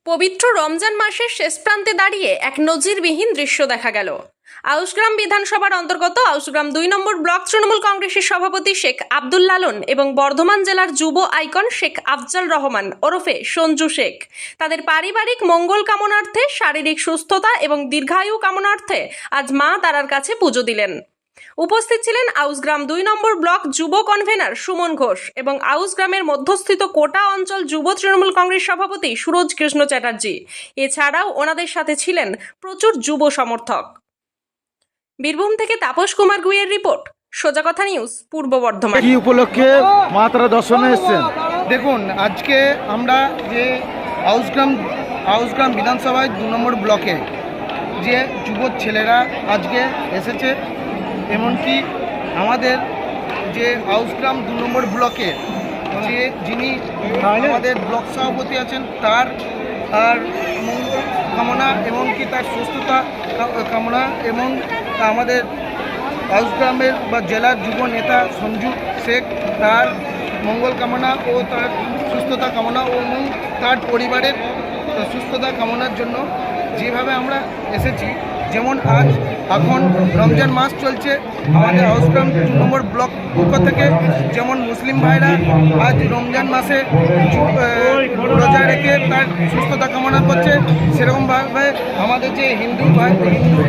পবিত্র রমজান মাসের শেষ প্রান্তে দাঁড়িয়ে এক নজিরবিহীন দৃশ্য দেখা গেল। আউশগ্রাম বিধানসভার অন্তর্গত আউশগ্রাম ২ নম্বর ব্লক তৃণমূল কংগ্রেসের সভাপতি শেখ আব্দুল লালন এবং বর্ধমান জেলার যুব আইকন শেখ আফজাল রহমান ওরফে সঞ্জু শেখ তাদের পারিবারিক মঙ্গল কামনার্থে, শারীরিক সুস্থতা এবং দীর্ঘায়ু কামনার্থে আজ মা তারার কাছে পুজো দিলেন। উপস্থিত ছিলেন আউশগ্রাম ২ নম্বর ব্লক যুব কনভেনার সুমন ঘোষ এবং আউশগ্রামের মধ্যস্থিত কোটা অঞ্চল যুব তৃণমূল কংগ্রেস সভাপতি সুরজ কৃষ্ণ চ্যাটার্জি। এছাড়াও ওনাদের সাথে ছিলেন প্রচুর যুব সমর্থক। বীরভূম থেকে তাপস কুমার গুইয়ের রিপোর্ট, সোজা কথা নিউজ, পূর্ব বর্ধমান। কি উপলক্ষে মা তারা দর্শনে এসেছেন? দেখুন, আজকে আমরা যে আউশগ্রাম বিধানসভায় ২ নম্বর ব্লকে যে যুব ছেলেরা আজকে এসেছে, এমনকি আমাদের যে আউশগ্রাম ২ নম্বর ব্লকে যে যিনি আমাদের ব্লক সভাপতি আছেন তার মঙ্গল কামনা এমনকি তার সুস্থতা কামনা এবং আমাদের আউশগ্রামের বা জেলার যুব নেতা সঞ্জু শেখ তার মঙ্গল কামনা ও তার সুস্থতা কামনা এবং তার পরিবারের সুস্থতা কামনার জন্য যেভাবে আমরা এসেছি। যেমন আজ এখন রমজান মাস চলছে, আমাদের আউশগ্রাম ২ নম্বর ব্লক পক্ষ থেকে যেমন মুসলিম ভাইরা আজ রমজান মাসে রোজা রেখে তার সুস্থতা কামনা করছে, সেরকমভাবে আমাদের যে হিন্দু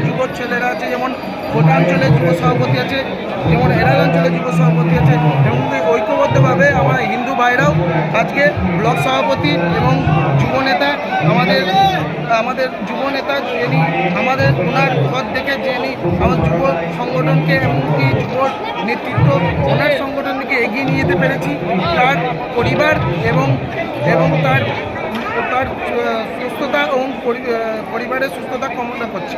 যুব ছেলেরা আছে, যেমন কোটা অঞ্চলের যুব সভাপতি আছে, যেমন এরাল অঞ্চলের যুব সভাপতি আছে, এবং ঐক্যবদ্ধভাবে আমরা হিন্দু ভাইরাও আজকে ব্লক সভাপতি এবং যুব নেতা আমাদের যুব নেতা যিনি আমাদের ওনার পদ থেকে যিনি আমার যুব সংগঠনকে এমনকি যুব নেতৃত্ব ওনার সংগঠনকে এগিয়ে নিয়ে যেতে পেরেছি, তার পরিবার এবং তার সুস্থতা এবং পরিবারের সুস্থতা কামনা করছি।